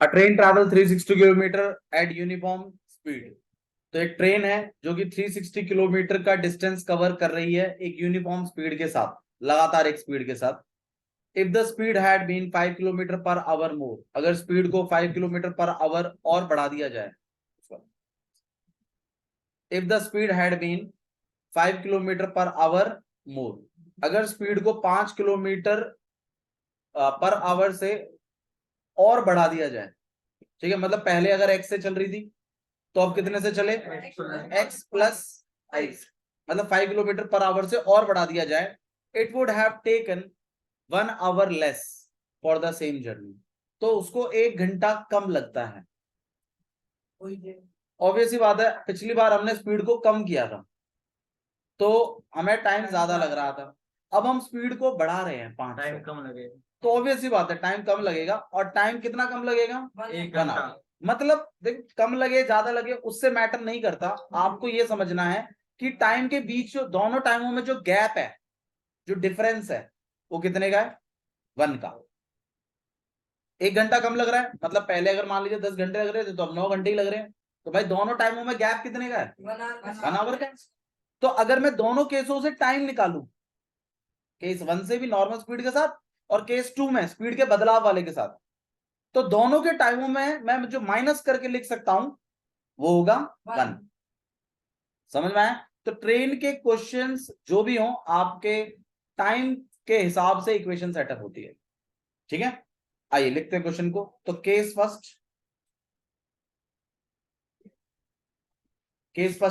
अ train travel 360 kilometre eight uniform speed. तो एक train है जो कि 360 किलोमीटर का डिस्टेंस कवर कर रही है एक यूनिफॉर्म स्पीड के साथ, लगातार एक स्पीड के साथ। If the speed had been 5 kilometre per hour more, अगर स्पीड को 5 किलोमीटर पर आवर और बढ़ा दिया जाए। If the speed had been 5 kilometre per hour more, अगर स्पीड को 5 किलोमीटर पर आवर से और बढ़ा दिया जाए। ठीक है, मतलब पहले अगर एक्स से चल रही थी तो अब कितने से चले, एक्स प्लस एक्स, मतलब 5 किलोमीटर पर आवर से और बढ़ा दिया जाए। It would have taken 1 our less for the same journey, तो उसको 1 घंटा कम लगता है। ऑब्वियसली बात है, पिछली बार हमने स्पीड को कम किया था तो हमें टाइम ज्यादा लग रहा था, अब हम स्पीड को बढ़ा रहे हैं 5, टाइम कम लगेगा, तो ऑब्वियसली बात है टाइम कम लगेगा। और टाइम कितना कम लगेगा, 1 1 घंटा। आवर। मतलब देख, कम लगे ज्यादा लगे उससे मैटर नहीं करता, आपको ये समझना है कि टाइम के बीच जो दोनों टाइमों में जो गैप है, जो डिफरेंस है, वो कितने का है, 1 का। 1 घंटा कम लग रहा है, मतलब पहले अगर मान लीजिए 10 घंटे लग रहे थे तो अब 9 घंटे ही लग रहे हैं, तो भाई दोनों टाइमों में गैप कितने का है, 1 आवर का। तो अगर मैं दोनों केसों से टाइम निकालू, केस 1 से भी नॉर्मल स्पीड के साथ और केस 2 में स्पीड के बदलाव वाले के साथ, तो दोनों के टाइमों में मैं जो माइनस करके लिख सकता हूं वो होगा 1। समझ में आया। तो ट्रेन के क्वेश्चंस जो भी हो आपके टाइम के हिसाब से इक्वेशन सेटअप होती है। ठीक है, आइए लिखते हैं क्वेश्चन को। तो केस फर्स्ट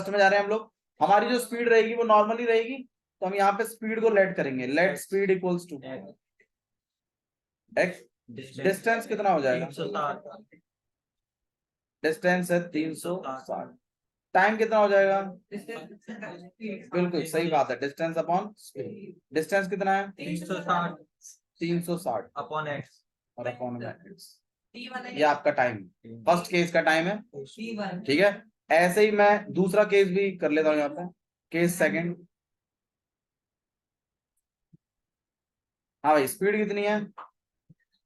में जा रहे हैं हम लोग। हमारी जो स्पीड रहेगी वो नॉर्मली रहेगी, तो हम यहाँ पे स्पीड को लेट करेंगे, let speed equals to x. Distance कितना हो जाएगा, 360। डिस्टेंस है 360। टाइम कितना हो जाएगा, बिल्कुल सही बात है, डिस्टेंस अपॉन स्पीड। डिस्टेंस कितना है 360 360 अपॉन एक्स और अपॉन एक्स। ये आपका टाइम, फर्स्ट केस का टाइम है। ठीक है, ऐसे ही मैं दूसरा केस भी कर लेता हूँ यहाँ पे, केस सेकंड। हाँ भाई, स्पीड कितनी है,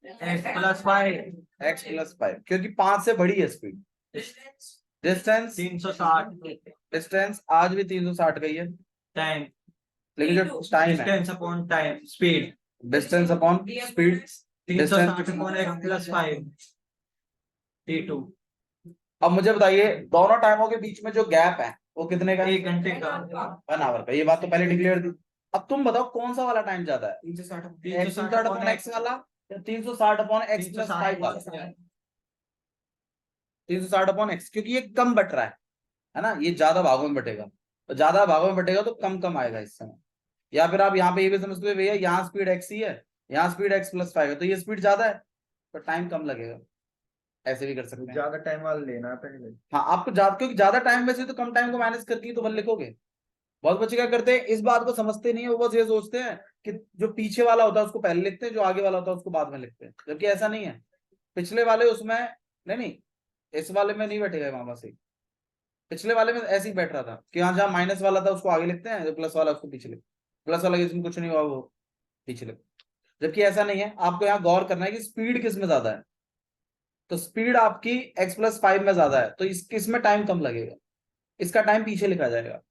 x+5 क्योंकि 5 से बड़ी है स्पीड। डिस्टेंस 360 डिस्टेंस आज भी 360 का ही है, टाइम लेकिन जो टाइम है, distance upon time speed distance upon speed. 360 upon x+5 t2। अब मुझे बताइए दोनों टाइमों के बीच में जो गैप है वो कितने का है, 1 घंटे का 1 आवर का। ये बात तो पहले डिक्लेयर थी। अब तुम बताओ कौन सा वाला टाइम ज्यादा है, 360 अपॉन एक्स वाला या 360 अपॉन एक्स प्लस 5 वाला। 360 अपॉन एक्स, क्योंकि ये कम बट रहा है ना, ये ज्यादा भागों में बटेगा, तो ज्यादा भागों में बटेगा तो कम कम आएगा इस समय। या फिर आप यहाँ पे ये भी समझते हो भैया यहाँ स्पीड एक्स ही है, यहाँ स्पीड एक्स प्लस 5 है, तो ये स्पीड ज्यादा है तो टाइम कम लगेगा। ऐसे भी कर सकते हैं, ज्यादा टाइम वाला लेना पहले। हाँ आपको ज्यादा, क्योंकि ज्यादा टाइम में से तो कम टाइम को मैनेज करके ही तो बल लिखोगे। बहुत बच्चे क्या करते हैं, इस बात को समझते नहीं है, वो बस ये सोचते हैं कि जो पीछे वाला होता है उसको पहले लिखते हैं, जो आगे वाला होता है उसको बाद में लिखते हैं, जबकि ऐसा नहीं है। पिछले वाले उसमें नहीं नहीं, इस वाले में नहीं बैठेगा वहां से, पिछले वाले में ऐसे ही बैठ रहा था कि हाँ जहाँ माइनस वाला था उसको आगे लिखते हैं, जो प्लस वाला उसको पीछे लिखते हैं, प्लस वाला इसमें कुछ नहीं हुआ वो पीछे लिखते, जबकि ऐसा नहीं है। आपको यहाँ गौर करना है कि स्पीड किस में ज्यादा है, तो स्पीड आपकी x+5 में ज्यादा है, तो इसमें टाइम कम लगेगा, इसका टाइम पीछे लिखा जाएगा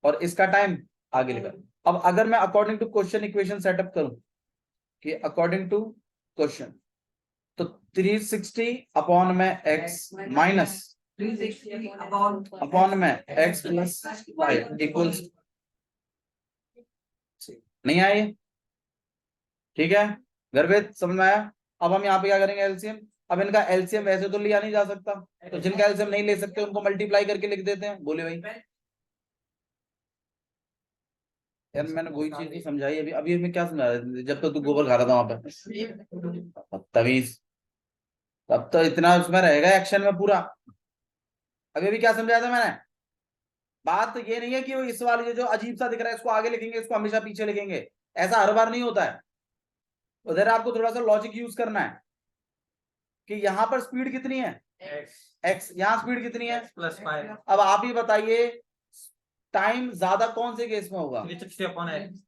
और इसका टाइम आगे लिखा। अब अगर मैं according to question equation setup करूं कि अकॉर्डिंग टू क्वेश्चन, तो 360 अपॉन में x माइनस अपॉन में x+5 इक्वल्स, नहीं आए, ठीक है घर पे समझ में आया। अब हम यहाँ पे क्या करेंगे, एलसीएम। अब इनका एलसीएम वैसे तो लिया नहीं जा सकता, तो जिनका एलसीएम नहीं ले सकते उनको मल्टीप्लाई करके लिख देते हैं। बोले भाई यार मैंने वही चीज नहीं समझाई अभी, अभी मैं क्या समझा रहा था जब तक तू गोबर खा रहा था वहां पर, तमीज। तब तो इतना उसमें रहेगा एक्शन में पूरा। अभी भी क्या समझाया था मैंने, बात तो ये नहीं है कि वो इस वाले जो अजीब सा दिख रहा है इसको आगे लिखेंगे, इसको हमेशा पीछे लिखेंगे, ऐसा हर बार नहीं होता है। उधर आपको थोड़ा सा लॉजिक यूज करना है कि यहाँ पर स्पीड कितनी है x, यहाँ स्पीड कितनी है x+5। अब आप ही बताइए टाइम ज्यादा कौन से केस में होगा, 360 अपॉन x।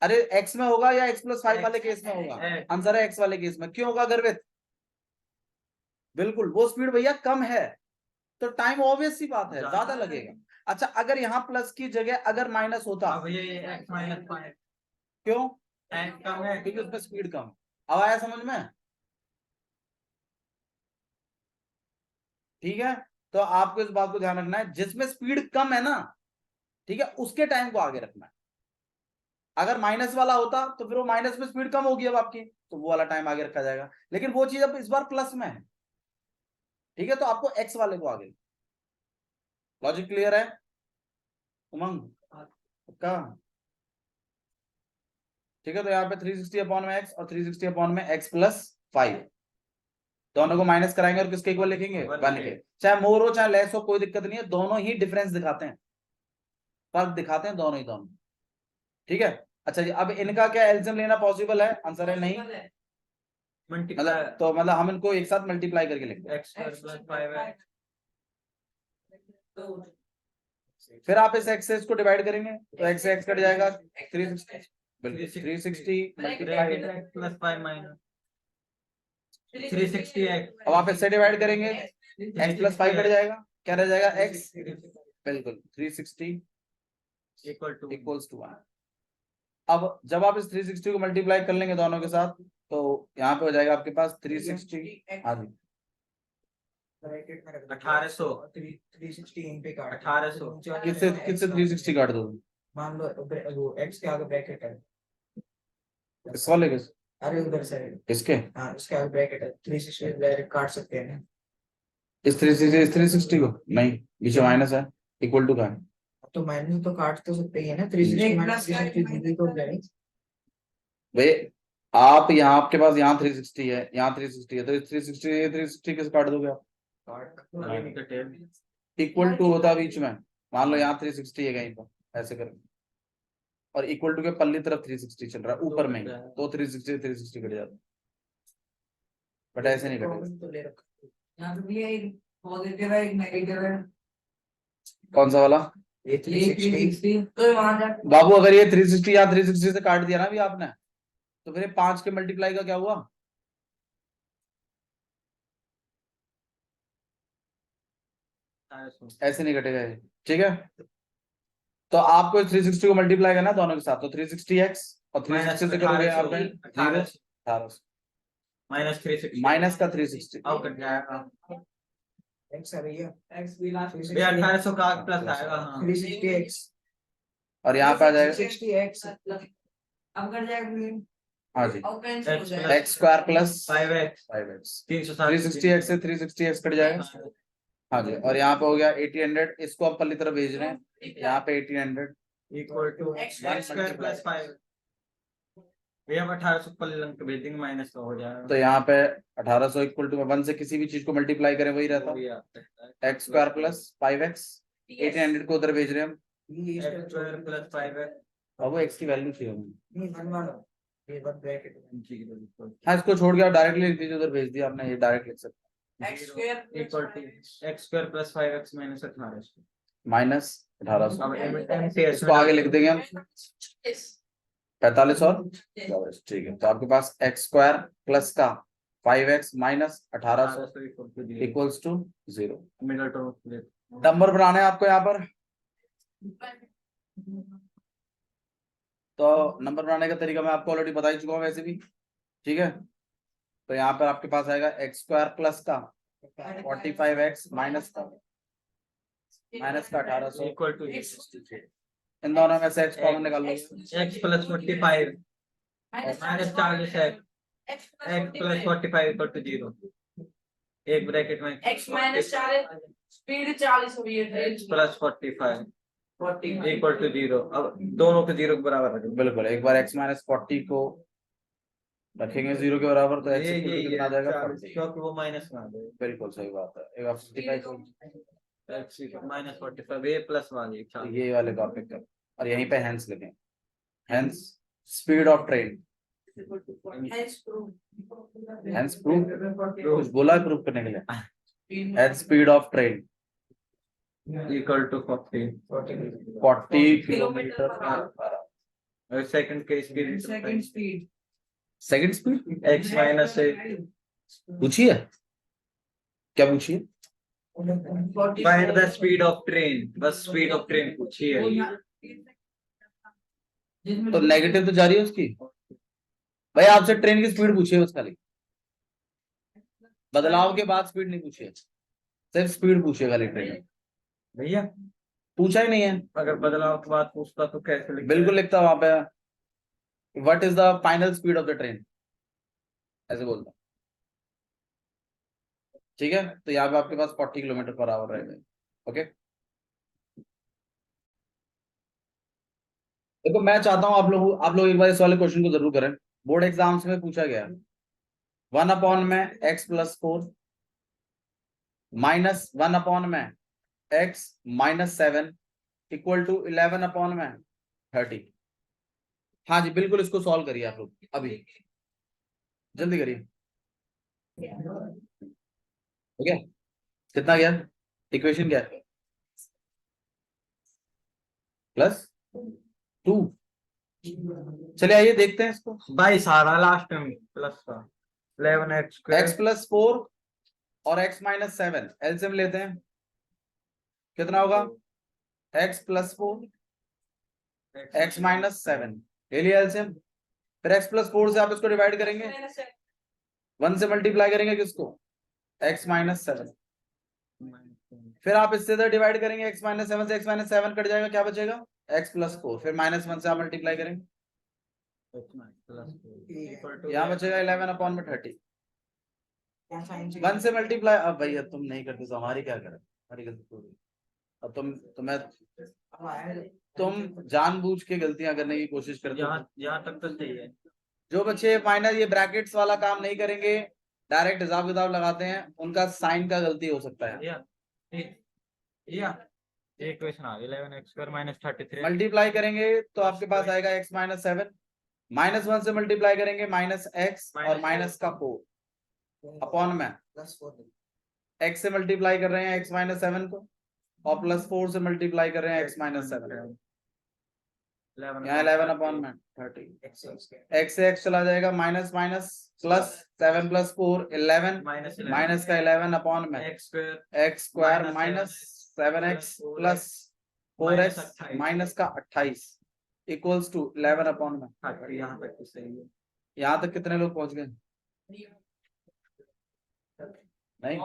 अरे x में होगा या x+5 वाले केस में होगा, X। आंसर है x वाले केस में। क्यों होगा गर्वित, बिल्कुल वो स्पीड भैया कम है तो टाइम ऑब्वियस सी बात है ज्यादा ज्यादा लगेगा। अच्छा अगर यहाँ प्लस की जगह अगर माइनस होता, अब ये x माइनस 5 क्यों? x कम है क्योंकि उसमें स्पीड कम है। अब आया समझ में? ठीक है, तो आपको इस बात को ध्यान रखना है, जिसमें स्पीड कम है ना, ठीक है, उसके टाइम को आगे रखना है। अगर माइनस वाला होता तो फिर वो माइनस में स्पीड कम होगी अब आपकी, तो वो वाला टाइम आगे रखा जाएगा, लेकिन वो चीज अब इस बार प्लस में है। ठीक है, तो आपको एक्स वाले को आगे। लॉजिक क्लियर है उमंग? पक्का? ठीक है, तो यहाँ पे 360 अपॉन में एक्स और 360 अपॉन में एक्स प्लस 5, दोनों को माइनस कराएंगे और किसके इक्वल लिखेंगे? 1 के। चाहे मोर हो चाहे लेस हो कोई दिक्कत नहीं है, दोनों ही डिफरेंस दिखाते हैं, फर्क दिखाते हैं दोनों ही दोनों। ठीक है, अच्छा जी, अब इनका क्या एलसीएम लेना पॉसिबल है? आंसर है नहीं। मल्टीप्लाई तो मतलब हम इनको एक साथ मल्टीप्लाई करके लिखते हैं। x स्क्वायर प्लस 5x फिर आप इस एक्स से इसको डिवाइड करेंगे तो एक्स से एक्स कट जाएगा, 360 बिल्कुल 360 multiply. x plus 5 minus 360x अब आप इससे डिवाइड करेंगे, एक्स प्लस 5 कट जाएगा, क्या रह जाएगा? एक्स, बिल्कुल 360 इक्वल टू इक्वल्स टू 1। अब जब आप इस 360 को मल्टीप्लाई कर लेंगे दोनों के साथ, तो यहाँ पे हो जाएगा आपके पास 360। हाँ जी, 1800 1800 किससे किससे 360 काट दो? मान लो वो एक्स के आगे ब्रैकेट है, इस वाले के? अरे उधर से, इसके? हाँ उसके आगे ब्रैकेट है, 360 डायरेक्ट काट सकते हैं। इस 360 को नहीं, पीछे माइनस है, इक्वल टू का है। तो माइनस तो काट तो सकते ही है ना, 360 माइनस 360 तो हो जाएगा। भाई आप यहाँ, आपके पास यहाँ 360 है, यहाँ 360 है, तो इस 360 कैसे काट दोगे आप? आगे नहीं कटे इक्वल टू होता है बीच में, मान लो यहाँ 360 है कहीं पर, ऐसे कर, और इक्वल टू के पल्ली तरफ 360 चल रहा है ऊपर में ही, तो 360 कट जाता है, बट ऐसे नहीं कटेगा। तो ले रखा यहाँ पे भी एक पॉजिटिव है एक नेगेटिव है। कौन सा वाला? ये 360 360 तो वहां जाके बाबू अगर ये 360 या 360 से काट दिया ना भी आपने, तो फिर 5 के मल्टीप्लाई का क्या हुआ? ऐसे नहीं कटेगा ये, ठीक है। तो आपको 360 को मल्टीप्लाई करना है दोनों के साथ, तो 360x और 360 से करोगे यहाँ पे 0 1800 माइनस 360 माइनस का 360, अब कट जाएगा एक्स आ रही है, एक्स भी लास्ट ये 1800 का प्लस आएगा हाँ 360 एक्स और यहाँ पे आ जाएगा 360 एक्स, अब कर जाएगा हाँ जी और कैंसिल हो X जाएगा। x square plus 5x 5x 360 360x से 360x कट जाएगा। हाँ जी, और यहाँ पे हो गया 1800, इसको आप पल्ली तरफ भेज रहे हैं, यहाँ पे 1800 equal to X x square plus 5 ये हम 1800 पर लंग भेज देंगे माइनस का हो जाएगा तो यहाँ पे 1800 इक्वल टू 1 से किसी भी चीज को मल्टीप्लाई करें वही रहता है, x स्क्वायर प्लस 5x 1800 को उधर भेज रहे हैं हम, ये x स्क्वायर प्लस 5x अब वो x की वैल्यू थी हमें। नहीं बनवाना, ये वन ब्रैकेट में। हाँ, इसको छोड़ के आप डायरेक्टली लिख दीजिए, उधर भेज दिया आपने, ये डायरेक्ट लिख सकते x square equal to x square plus 5x minus 1800 minus 1800, अब MTS इसको आगे लिख देंगे हम 45 45 और 44, ठीक है। तो आपके पास x स्क्वायर प्लस का 5x minus 1800 equals to 0। Middle term number बनाना है आपको यहाँ पर, तो नंबर बनाने का तरीका मैं आपको ऑलरेडी बता ही चुका हूँ वैसे भी, ठीक है। तो यहाँ पर आपके पास आएगा x स्क्वायर प्लस का 45x माइनस का 1800 इक्वल टू इन दोनों में से x कॉमन निकाल लो, x प्लस 45 माइनस 40 है x प्लस 45 इक्वल टू 0 एक ब्रैकेट में एक्स माइनस 40 स्पीड 40 हुई है x प्लस 45 40 इक्वल टू 0 अब दोनों को 0 के बराबर रखेंगे बिल्कुल। एक बार x माइनस 40 को रखेंगे 0 के बराबर, तो x ये इक्वल टू कितना आ जाएगा 40, क्योंकि वो माइनस में आ जाएगा बिल्कुल सही बात है। एक आप 45 x माइनस 45 ये प्लस वाली तो ये वाले का पिक कर, और यहीं पे हेंस लिखें, hence speed of train, hence prove hence proof कुछ बोला प्रूफ करने के लिए, hence speed of train equal to 40 kilometre और सेकंड के speed second speed second speed x minus से पूछिए क्या पूछिए? Find the speed of train, बस स्पीड ऑफ ट्रेन पूछी है ये। तो नेगेटिव तो जारी है उसकी। भाई आपसे ट्रेन की स्पीड पूछिए उसका, खाली बदलाव के बाद स्पीड नहीं पूछिए, सिर्फ स्पीड पूछिए खाली ट्रेन। भैया पूछा ही नहीं है। अगर बदलाव की बात पूछता तो कैसे लिखता? बिल्कुल लिखता वहां पे, what is the final speed of the train, ऐसे बोलता। ठीक है, तो यहाँ पे आपके पास 40 किलोमीटर पर आवर रहेगा। ओके, देखो मैं चाहता हूं आप लोग एक बार इस वाले क्वेश्चन को जरूर करें, बोर्ड एग्जाम्स में पूछा गया है। 1 में x+4 माइनस 1 में x-7 इक्वल टू 11 में 30। हाँ जी बिल्कुल, इसको सॉल्व करिए आप लोग अभी, जल्दी करिए। ओके, कितना गया इक्वेशन, क्या है? +2। चलिए आइए देखते हैं इसको। भाई सारा लास्ट में प्लस का 11x² x+4 और x-7 एलसीएम लेते हैं, कितना होगा? x+4 x-7 ले लिया एलसीएम। फिर x+4 से आप इसको डिवाइड करेंगे, 1 से मल्टीप्लाई करेंगे किसको? x-7। फिर आप इससे इधर डिवाइड करेंगे, x-7 से x-7 कट जाएगा, क्या बचेगा? x+4। फिर -1 से आप मल्टीप्लाई करेंगे, यहाँ बचेगा 11/30। 1 से मल्टीप्लाई, अब भैया तुम नहीं करते तो हमारी क्या करें, हमारी गलती थोड़ी। अब तुम जानबूझ के गलतियां करने की कोशिश करते हो। यहाँ तक तो सही है। जो बच्चे माइनस ये ब्रैकेट्स वाला काम नहीं करेंगे, डायरेक्ट हिसाब किताब लगाते हैं, उनका साइन का गलती हो सकता है। एक क्वेश्चन आ गया 11x² - 33 मल्टीप्लाई करेंगे तो आपके पास आएगा x-7, -1 से मल्टीप्लाई करेंगे -x और माइनस का 4 अपॉन में x से मल्टीप्लाई कर रहे हैं x-7 को, और +4 से मल्टीप्लाई कर रहे हैं x-7, यहाँ 11/30। x से x चला जाएगा, माइनस माइनस प्लस 7 + 4 11 माइनस का 11 अपॉन में x² - 7x plus 4x minus का 28 इक्वल्स टू 11 अपॉन में। यहाँ तक तो सही है। यहाँ तक कितने लोग पहुंच गए? नहीं,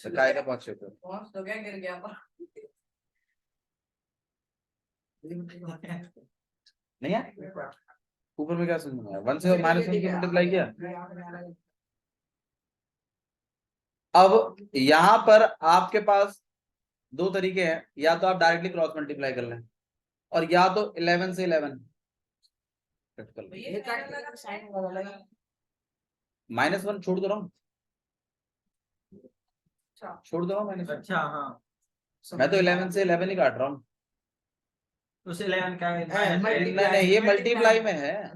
काय का पहुंचे थे? तो क्या गिर गया पर नहीं है ऊपर में, क्या समझ में आया? 1 से -1 से मल्टीप्लाई किया। अब यहाँ पर आपके पास दो तरीके हैं, या तो आप डायरेक्टली क्रॉस मल्टीप्लाई कर लें, और या तो 11 से 11 कट कर लें। -1 छोड़ दो रहा हूँ, छोड़ दो -1। अच्छा हाँ, मैं तो 11 से 11 ही काट रहा हूँ। उस 11 का नहीं, ये मल्टीप्लाई में है,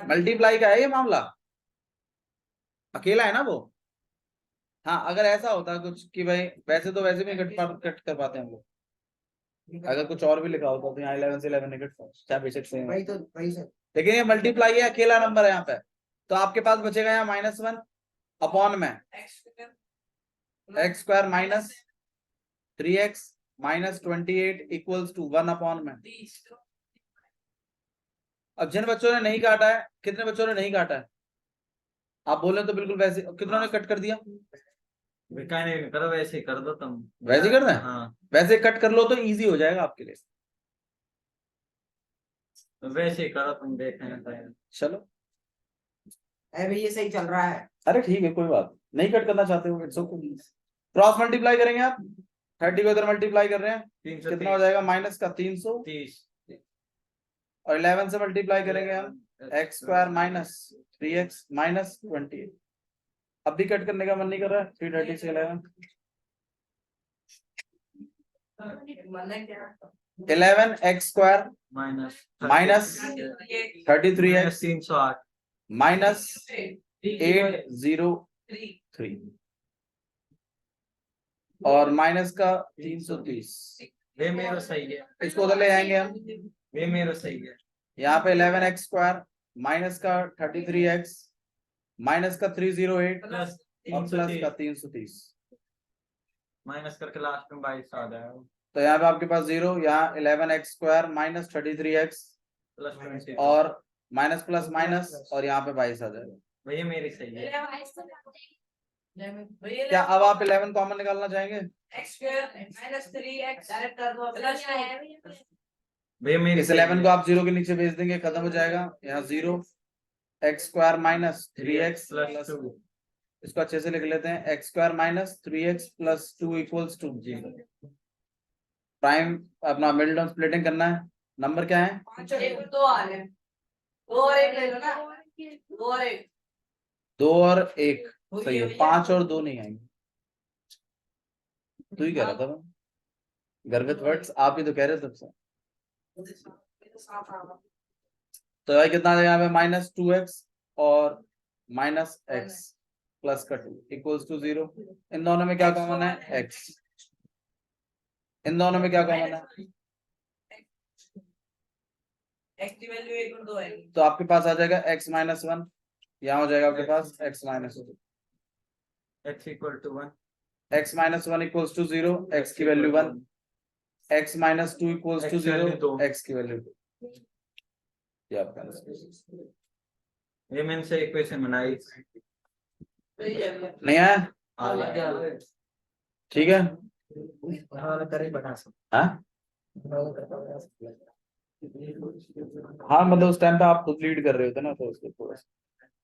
मल्टीप्लाई का है ये मामला, अकेला है ना वो। हाँ, अगर ऐसा होता कुछ कि भाई वैसे तो वैसे भी कट कर पाते हैं हम लोग, अगर कुछ और भी लिखा होता तो यहाँ 11 से 11 नहीं कट पाते, क्या बेशक से। लेकिन ये मल्टीप्लाई है, अकेला नंबर है यहाँ पे, तो आपके पास बचेगा यहाँ -1 अपॉन में x² - 3x - 28 equals to 1 upon में। अब जिन बच्चों ने नहीं काटा है, कितने बच्चों ने नहीं काटा है आप बोले तो बिल्कुल वैसे, कितनों ने कट कर दिया? करो, वैसे ही कर दो तुम। वैसे ही कर दें? हाँ, वैसे कट कर लो तो इजी हो जाएगा आपके लिए। वैसे ही करो तुम, देखने चलो, अरे ये सही चल रहा है। अरे ठीक है, कोई बात नहीं कट करना चाहते हो, इट्स ओके। क्रॉस मल्टीप्लाई करेंगे आप, 30 को इधर मल्टीप्लाई कर रहे हैं, कितना हो जाएगा? माइनस का 330, और 11 से मल्टीप्लाई करेंगे हम x² - 3x - 28। अब भी कट करने का मन नहीं कर रहा है, 330 से 11 11x² माइनस 33x 308 माइनस 803 और माइनस का 330। वे मेरा सही है, इसको उधर ले जाएंगे हम, वे मेरा सही है। यहाँ पे 11x² माइनस का 33x माइनस का 308 प्लस और प्लस का 330। माइनस करके लास्ट में 22 आ जाएगा, तो यहाँ पे आपके पास 0, यहाँ 11x² माइनस 33x प्लस 20 और माइनस प्लस माइनस और यहाँ पे 22 आ जाएगा। भैया मेरी सही है। क्या अब आप 11 कॉमन निकालना चाहेंगे? x square minus 3x direct कर दो प्लस भैया मेरी इस सही 11 है। को आप 0 के नीचे भेज देंगे, खत्म हो जाएगा। यहाँ 0x² माइनस 3x प्लस 2 इसको अच्छे से लिख लेते हैं, x² minus 3x plus 2 equals to 0। Prime अपना मिडिल टर्म स्प्लिटिंग करना है। नंबर क्या है? 5 और 1 2 आ रहे हैं, 2 और 1 ले लो ना, 2 और 1 2 और 1 सही है, 5 और 2 नहीं आएंगे। तू ही कह रहा था मैं, गर्वित वर्ड्स आप ही तो कह रहे थे सबसे। तो भाई कितना आ जाएगा यहाँ पे? माइनस 2x और माइनस x प्लस का 2 इक्वल्स टू 0। इन दोनों में क्या कॉमन है? x। इन दोनों में क्या कॉमन है? x की वैल्यू 1 और 2 है। तो आपके पास आ जाएगा x माइनस 1, यहाँ हो जाएगा आपके पास x minus 2। x equal to 1, x minus 1 equals to 0, x की value 1। x minus 2 equals to X value 0, दो। x की वैल्यू 2। ये आपका आंसर। ये मैंने से इक्वेशन बनाई, नहीं है? आ गया। ठीक है। वाला करे बना सकते हाँ हाँ, मतलब उस टाइम पे आप खुद लीड कर रहे होते ना, तो उसके थोड़ा सा।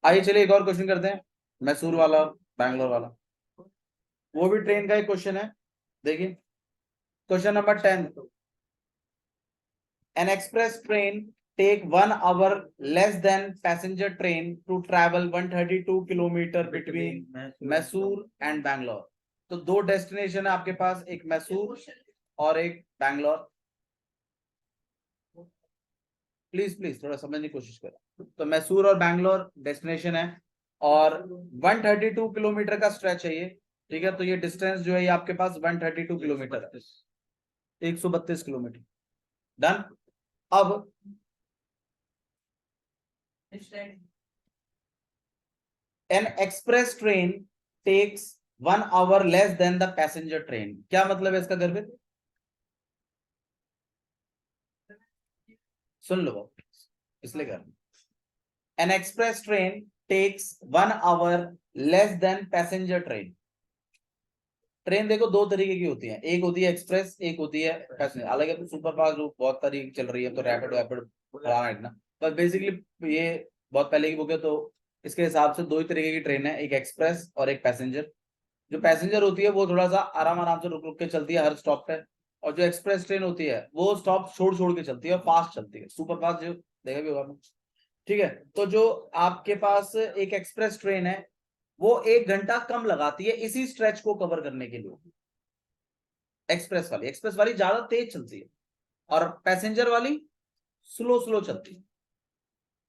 आइए चलिए एक और क्वेश्चन करते हैं, मैसूर वाला, बैंगलोर वाला। वो भी ट्रेन का एक क्वेश्चन है। देखिए question number 10। An express train take 1 hour less than passenger train to travel 132 kilometre between Mysore and Bangalore. तो दो डेस्टिनेशन है आपके पास, एक मैसूर और एक बैंगलोर। प्लीज प्लीज थोड़ा समझने की कोशिश करें। तो मैसूर और बैंगलोर डेस्टिनेशन है और 132 किलोमीटर का स्ट्रेच है ये। ठीक है, तो ये डिस्टेंस जो है ये आपके पास 132 किलोमीटर है, 132 किलोमीटर। डन। अब an express train takes 1 hour less than the passenger train. क्या मतलब है इसका गर्भित? सुन लो इसलिए कर, an express train takes 1 hour less than passenger train. Train देखो दो तरीके की होती है, एक होती है एक्सप्रेस, एक होती है पैसेंजर। हालांकि अब सुपर फास्ट बहुत तरीके चल रही है, तो रैपिड वैपिड फलाना इतना, पर बेसिकली ये बहुत पहले की बुक है। तो इसके हिसाब से दो ही तरीके की ट्रेन है, एक एक्सप्रेस और एक पैसेंजर। जो पैसेंजर होती है वो थोड़ा सा आराम आराम से रुक रुक के चलती है हर स्टॉप पे, और जो एक्सप्रेस ट्रेन होती है वो स्टॉप छोड़ छोड़ के चलती है और फास्ट चलती है, सुपर फास्ट जो देखा भी होगा। ठीक है, तो जो आपके पास एक एक्सप्रेस ट्रेन है वो 1 घंटा कम लगाती है इसी स्ट्रेच को कवर करने के लिए। एक्सप्रेस वाली ज्यादा तेज चलती है और पैसेंजर वाली स्लो स्लो चलती है।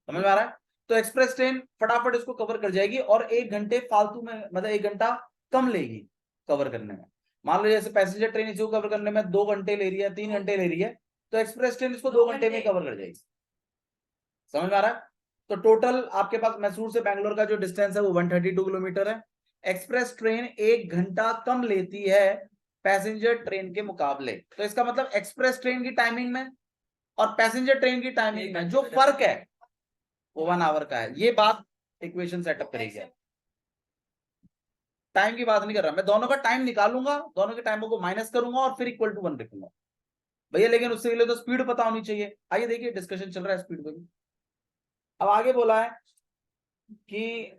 समझ में आ रहा है? तो एक्सप्रेस ट्रेन फटाफट इसको कवर कर जाएगी और 1 घंटे फालतू में, मतलब 1 घंटा कम लेगी कवर करने में। मान लो जैसे पैसेंजर ट्रेन इसको कवर करने में 2 घंटे ले रही है, 3 घंटे ले रही है, तो एक्सप्रेस ट्रेन इसको 2 घंटे में कवर कर जाएगी। समझ में आ रहा है? तो टोटल आपके पास मैसूर से बैंगलोर का जो डिस्टेंस है वो 132 किलोमीटर है। एक्सप्रेस ट्रेन 1 घंटा कम लेती है पैसेंजर ट्रेन के मुकाबले। तो इसका मतलब एक्सप्रेस ट्रेन की टाइमिंग में और पैसेंजर ट्रेन की टाइमिंग में जो फर्क है वो 1 hour का है। ये बात इक्वेशन सेटअप करेगी। टाइम की बात नहीं कर रहा मैं, दोनों का टाइम निकालूंगा, दोनों के टाइमों को माइनस करूंगा और फिर इक्वल टू 1 लिखूंगा भैया। लेकिन उससे पहले तो स्पीड पता होनी चाहिए। आइए देखिए डिस्कशन चल रहा है स्पीड पे भी। अब आगे बोला है कि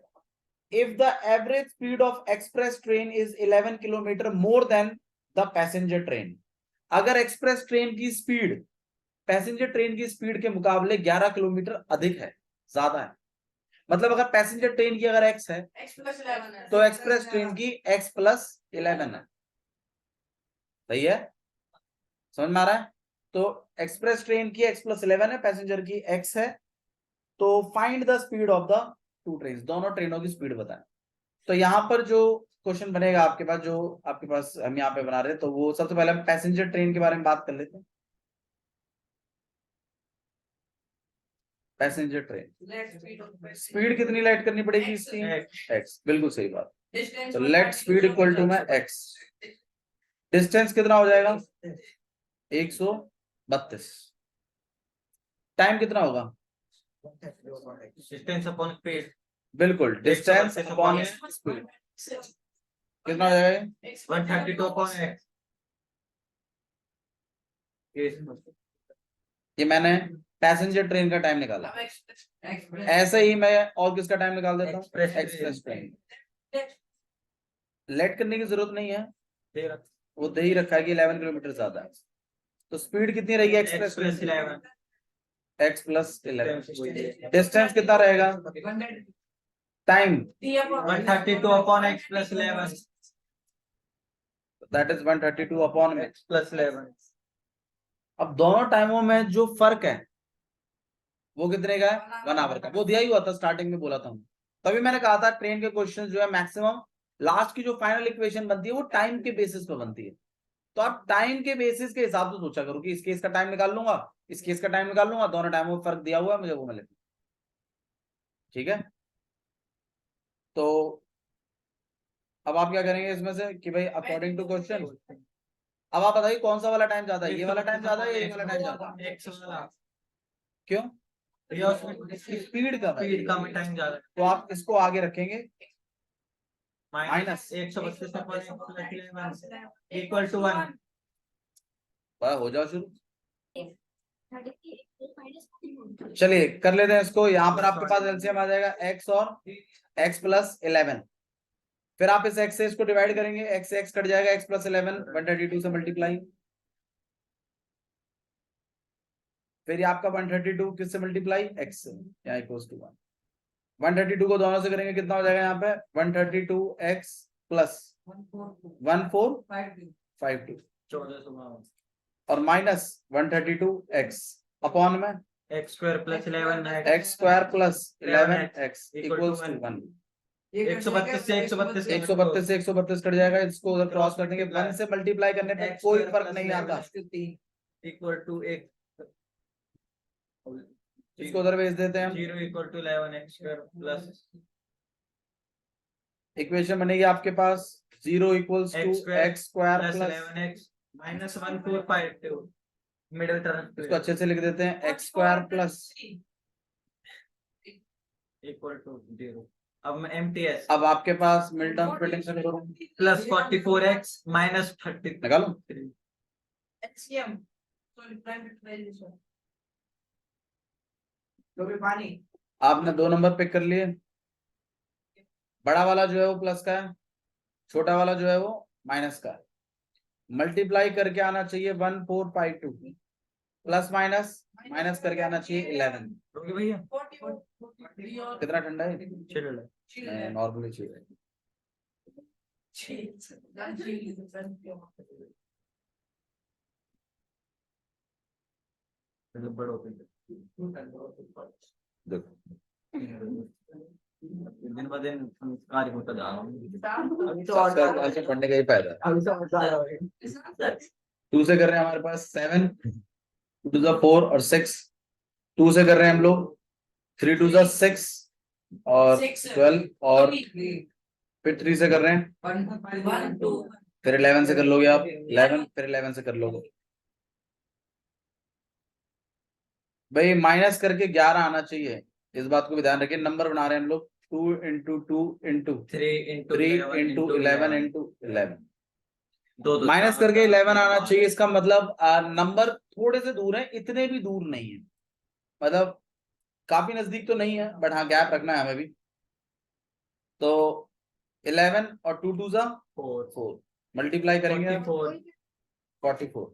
if the average speed of express train is 11 kilometre more than the passenger train, अगर एक्सप्रेस ट्रेन की स्पीड पैसेंजर ट्रेन की स्पीड के मुकाबले 11 किलोमीटर अधिक है, ज्यादा है, मतलब अगर पैसेंजर ट्रेन की अगर x है तो एक्सप्रेस ट्रेन की x प्लस 11 है। सही है? समझ में आ रहा है? तो एक्सप्रेस ट्रेन की x प्लस 11 है, पैसेंजर की x है। तो find the speed of the two train, दोनों ट्रेनों की स्पीड बताएं। तो यहां पर जो क्वेश्चन बनेगा आपके पास, जो आपके पास हम यहाँ पे बना रहे हैं, तो वो सबसे पहले हम पैसेंजर ट्रेन के बारे में बात कर लेते हैं। Passenger train. Let speed of vessel. Speed कितनी लेट करनी पड़ेगी इसकी? X एक्स, बिल्कुल सही बात। Distance तो 130 लेट स्पीड इक्वल टू में एक्स। डिस्टेंस कितना हो जाएगा? 132। टाइम कितना होगा? distance upon speed बिल्कुल, डिस्टेंस 132 अपॉन upon स्पीड कितना हो जाएगा? 132 upon X। ये मैंने पैसेंजर ट्रेन का टाइम निकाला। अब express ऐसे ही मैं और किसका टाइम निकाल देता हूँ? Express express train. लेट करने की जरूरत नहीं है, ट्रेन वो दे ही रखा है कि 11 किलोमीटर ज्यादा है। तो स्पीड कितनी रहेगी express train? Express 11 x plus 11। Distance कितना रहेगा? Time 132 upon X plus 11 that is 132 upon में। X plus 11 अब दोनों टाइमों में जो फर्क है वो कितने का है? 1 आवर का। वो दिया ही हुआ था, स्टार्टिंग में बोला था। तभी मैंने कहा था ट्रेन के क्वेश्चन जो है मैक्सिमम लास्ट की जो फाइनल इक्वेशन बनती है वो टाइम के बेसिस पे बनती है। तो आप टाइम के बेसिस के हिसाब से सोचा करो कि इस केस का टाइम निकाल लूंगा, इस केस का टाइम निकाल लूंगा, दोनों टाइमों में फर्क दिया हुआ है मुझे, वो मैं लिख। ठीक है, तो अब आप क्या करेंगे इसमें से कि भाई अकॉर्डिंग टू क्वेश्चन, अब आप बताइए कौन सा वाला टाइम ज्यादा है? ये वाला टाइम ज्यादा है या ये वाला टाइम ज्यादा है? X वाला क्यों? स्पीड कम है। कम टाइम ज्यादा तो आप इसको आगे रखेंगे minus 132 upon X plus 11 equal to 1 हो जाओ शुरू। चलिए कर लेते हैं इसको। यहाँ पर आपके पास एलसीएम आ जाएगा x और x प्लस 11। फिर आप इस x से इसको डिवाइड करेंगे, x से x कट जाएगा, x प्लस 11 132 से मल्टीप्लाई। फिर ये आपका 132 किससे मल्टीप्लाई? x से, यहाँ इक्वल्स टू 1। 132 को दोनों से करेंगे कितना हो जाएगा? यहाँ पे 132x प्लस 1452 1452 और माइनस 132x अपॉन में X square plus 11 x square plus 11x equals to 1। 132 से 132 132 से 132 कट जाएगा, इसको उधर क्रॉस कर देंगे। 1 से मल्टीप्लाई करने पे X कोई square फर्क plus नहीं आता, 11 equal to x इसको उधर भेज देते हैं हम। 0 equal to 11 x square plus equation बनेगी आपके पास 0 equals to x square plus plus 11x minus 1452 middle term इसको अच्छे से लिख देते हैं x square plus equal to 0। अब मैं MTS अब आपके पास मिड टर्म स्प्लिटिंग से करो, प्लस 44x माइनस 30 निकालो। HCM sorry private value तो भी पानी आपने 2 नंबर पिक कर लिए। बड़ा वाला जो है वो प्लस का है, छोटा वाला जो है वो माइनस का है। मल्टीप्लाई करके आना चाहिए 1452, प्लस माइनस माइनस करके आना चाहिए 11। रोगे भैया 40 और कितना ठंडा है? चलो नॉर्मली चाहिए। बड़ो देखो दिन ब दिन कार्य होता जा रहा हूँ। अभी तो और आज से पढ़ने का ही फायदा है। अभी तो मजा आ रहा है। 2 से कर रहे हैं हमारे पास 7, 2 to the 4 और 6। 2 से कर रहे हैं हम लोग 3 to the 6 और 12 और फिर 3 से कर रहे हैं, फिर 11 से कर लोगे आप 11, फिर 11 से कर लोगे। भाई माइनस करके 11 आना चाहिए, इस बात को भी ध्यान रखिए। नंबर बना रहे हैं हम लोग 2 into 2 into 3 into 11 into 11। Minus करके 11 आना चाहिए, इसका मतलब नंबर थोड़े से दूर है, इतने भी दूर नहीं है, मतलब काफी नजदीक तो नहीं है, बट हाँ गैप रखना है हमें भी। तो 11 और 2 2 4 मल्टीप्लाई करेंगे 44।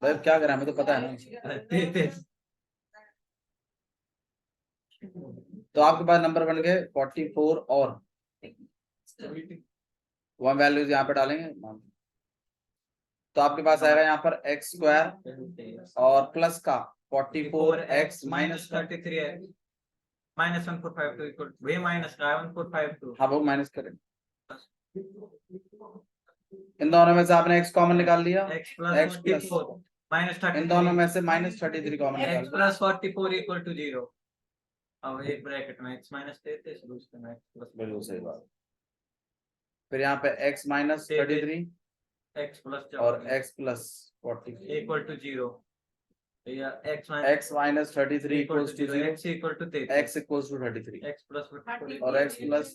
भाई क्या करें, हमें तो पता है ना। तो आपके पास नंबर बन गए 44 और 1 वैल्यूज यहाँ पे डालेंगे। तो आपके पास आएगा यहाँ पर x स्क्वायर और प्लस का 44x माइनस 33 है माइनस 1452 इक्वल वे माइनस 1452। हाँ वो माइनस करें। इन दोनों में से आपने x कॉमन निकाल लिया, x प्लस 44 माइनस 33 इन दोनों में से माइनस 33 कॉमन निकाल x प्लस 44 इक्वल टू 0। अब एक ब्रैकेट में x माइनस 33 दूसरे में x प्लस बिल्कुल सही बात। फिर यहाँ पे x माइनस 33 x प्लस और x प्लस 40 इक्वल टू 0 या x x minus 33 equals to 0, x equal to 33 x equals to 33 x plus और x plus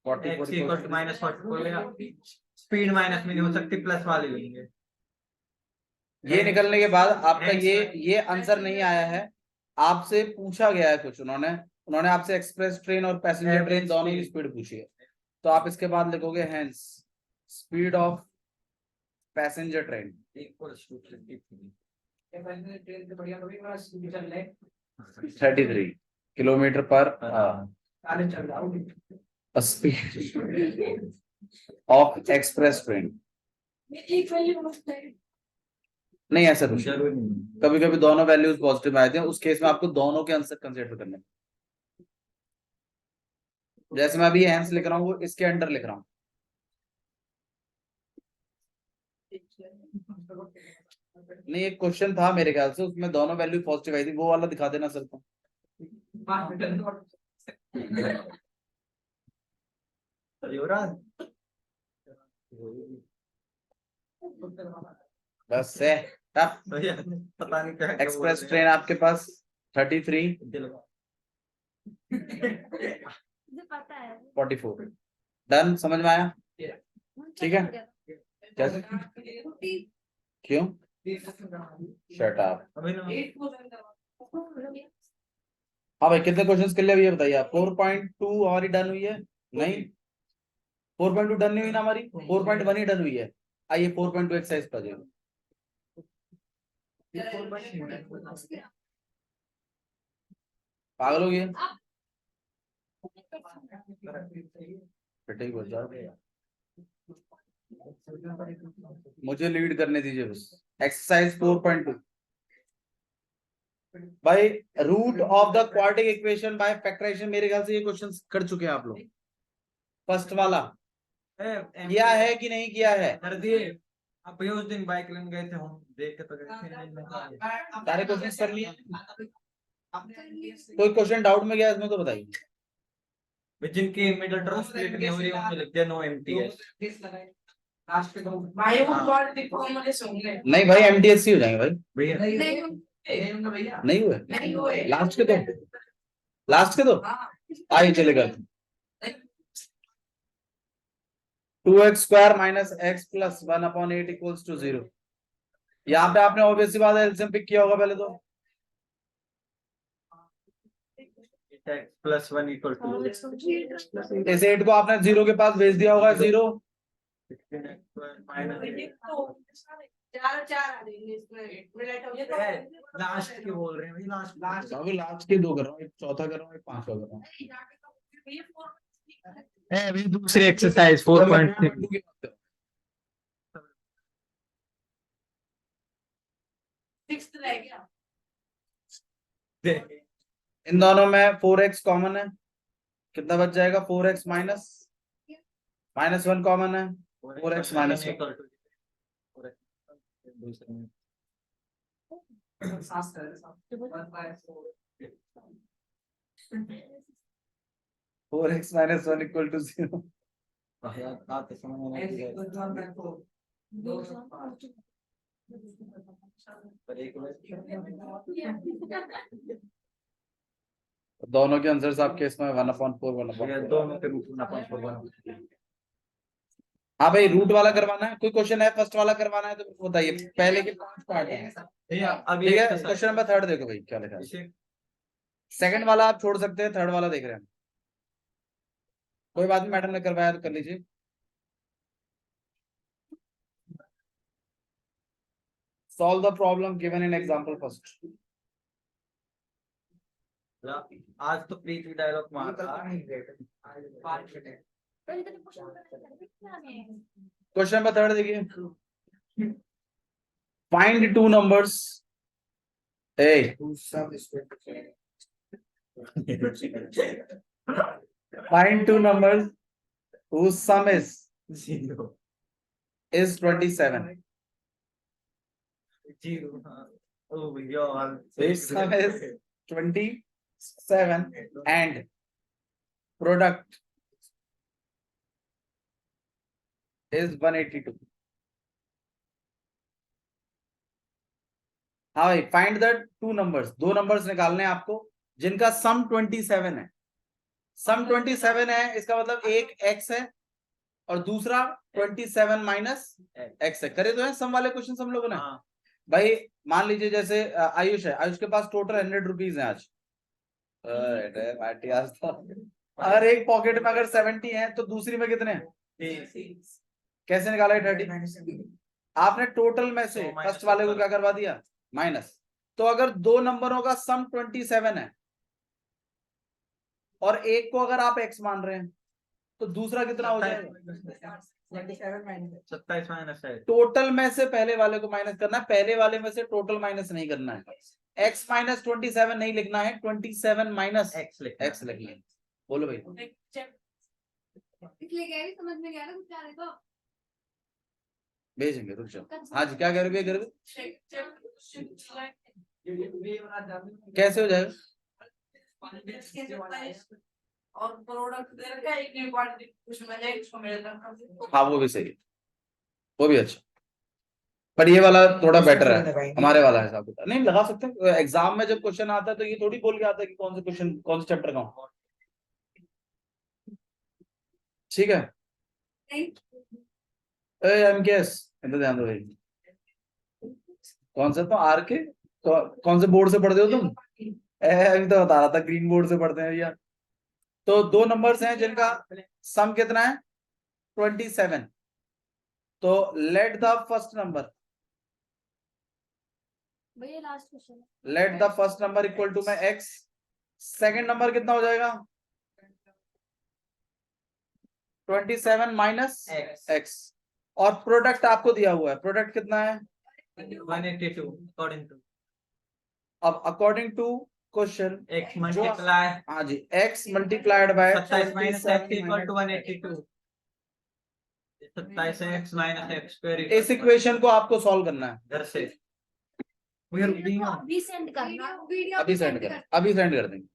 44 x equal to minus 44 speed minus में नहीं हो सकती, प्लस वाली होंगे। ये निकलने के बाद आपका ये आंसर नहीं आया है, आपसे पूछा गया है कुछ, उन्होंने आपसे एक्सप्रेस ट्रेन और पैसेंजर ट्रेन दोनों की स्पीड पूछी है, तो आप इसके बाद लिखोगे hence speed of passenger train equals to 33 train से बढ़िया कभी बड़ा स्पीड चल रहे 33 किलोमीटर पर काले चल रहा हूँ स्पीड ऑफ एक्सप्रेस ट्रेन। नहीं ऐसा कुछ जरूरी नहीं। कभी कभी दोनों वैल्यूज पॉजिटिव आए थे, उस केस में आपको दोनों के आंसर कंसीडर करने हैं। जैसे मैं अभी हेंस लिख रहा हूँ वो इसके अंडर लिख रहा हूँ। नहीं एक क्वेश्चन था मेरे ख्याल से, उसमें दोनों वैल्यू पॉजिटिव आई थी, वो वाला दिखा देना सर को। बस है टफ। पता नहीं क्या एक्सप्रेस ट्रेन आपके पास 33 पता है 44 डन, समझ में आया? ठीक है। कैसे? क्यों? Shut up. हाँ भाई कितने क्वेश्चंस के लिए अभी ये बताइए आप? 4.2 हमारी डन हुई है? नहीं 4.2 डन नहीं हुई ना हमारी, 4.1 ही डन हुई है। आइए 4.2 एक्सरसाइज पर जाइए। पागल हो गए? मुझे लीड करने दीजिए बस। एक्सरसाइज 4.2 भाई root of the quadratic equation by factorisation, मेरे ख्याल से ये क्वेश्चन कर चुके हैं आप लोग। फर्स्ट वाला किया है कि नहीं किया है? कर दिए। आप उस दिन बाइक लेने गए थे, हम देख के तो गए थे। सारे क्वेश्चन कर लिए? कोई क्वेश्चन डाउट में गया इसमें तो बताइए। जिनकी मिडिल टर्म स्प्लिट नहीं हो रही है उनको लिखते हैं नो एमटीएस। नहीं भाई एमटीएससी हो जाएंगे भाई। भैया नहीं हुए लास्ट के दो आइए चलेगा। 2x square minus x plus 1/8 equals to 0। यहाँ पे आपने ऑब्वियस सी बात है एलसीएम पिक किया होगा पहले तो। x प्लस 1 इक्वल टू इस 8 को आपने 0 के पास भेज दिया होगा 0। लास्ट के बोल रहे हैं भाई, लास्ट के 2 कर रहा हूँ, एक चौथा कर रहा हूँ, एक पांचवा कर रहा हूँ। अभी दूसरी एक्सरसाइज 4.3 इन दोनों में 4x कॉमन है, कितना बच जाएगा? 4x माइनस 1 कॉमन है, 4x minus 4x minus 1 equal to 0। दोनों के आंसर्स आपके इसमें 1/4 दोनों के रूप में हाँ भाई रूट वाला करवाना है, कोई क्वेश्चन है फर्स्ट वाला करवाना है तो बताइए। पहले के 5 पार्ट है, अभी ठीक है। क्वेश्चन नंबर 3 देखो भाई क्या लिखा है। सेकंड वाला आप छोड़ सकते हैं, थर्ड वाला देख रहे हैं। कोई बात नहीं, मैडम ने करवाया तो कर लीजिए। Solve the problem given in example first. आज तो प्रीति डायलॉग मारा। क्वेश्चन नंबर 3 देखिए। Find two numbers. Hey. Find two numbers whose sum is 27. Whose sum is 27 7 and product is 182. हाँ भाई, फाइंड द टू नंबर्स, दो नंबर्स निकालने हैं आपको जिनका सम 27 है। सम 27 है, इसका मतलब एक x है और दूसरा 27 माइनस x है। करे तो है सम वाले क्वेश्चन हम लोगों ने। हाँ भाई मान लीजिए जैसे आयुष है, आयुष के पास टोटल 100 रुपीज है आज। आज तो अगर एक पॉकेट में अगर 70 है तो दूसरी में कितने हैं? कैसे निकाला है 30? आपने टोटल में से तो minus फर्स्ट वाले को ऊपर। क्या करवा दिया? माइनस। तो अगर दो नंबरों का सम 27 है और एक को अगर आप x मान रहे हैं तो दूसरा कितना हो जाएगा? 27 माइनस है। टोटल में से पहले वाले को माइनस करना है, पहले वाले में से टोटल माइनस नहीं करना है। x माइनस 27 नहीं लिखना है, 27 माइनस एक्स लिखना x लिखना है। बोलो भाई। इसलिए कह रही समझ में गया ना कुछ आने को। भेजेंगे, रुक जाओ। हाँ जी, क्या कह रहे हो? कैसे हो जाएगा? और प्रोडक्ट दे रखा है, एक ही क्वांटिटी उसमें जाएगी, उसको मेरे तरफ। हाँ वो भी सही है, वो भी अच्छा, पर ये वाला थोड़ा बेटर है, हमारे वाला हिसाब किताब नहीं लगा सकते। एग्जाम में जब क्वेश्चन आता है तो ये थोड़ी बोल के आता है कि कौन से क्वेश्चन कौन से चैप्टर का हो। ठीक है, एमकेएस इधर ध्यान दो भाई। कौन सा? तो आर के कौन से बोर्ड से पढ़ते हो तुम? अभी तो बता रहा था ग्रीन बोर्ड से पढ़ते हैं भैया। तो दो नंबर्स हैं जिनका सम कितना है? 27। तो लेट द फर्स्ट नंबर, भैया last question. Let the first number equal to में x। सेकंड नंबर कितना हो जाएगा? 27 माइनस x। और प्रोडक्ट आपको दिया हुआ है, प्रोडक्ट कितना है? 182 अकॉर्डिंग टू। अब according to question x multiply हाँ जी, x multiplied by 27 minus x equal to 182। 27 x minus x square इस इक्वेशन को आपको सॉल्व करना है। घर से अभी सेंड करना। अभी सेंड कर देंगे।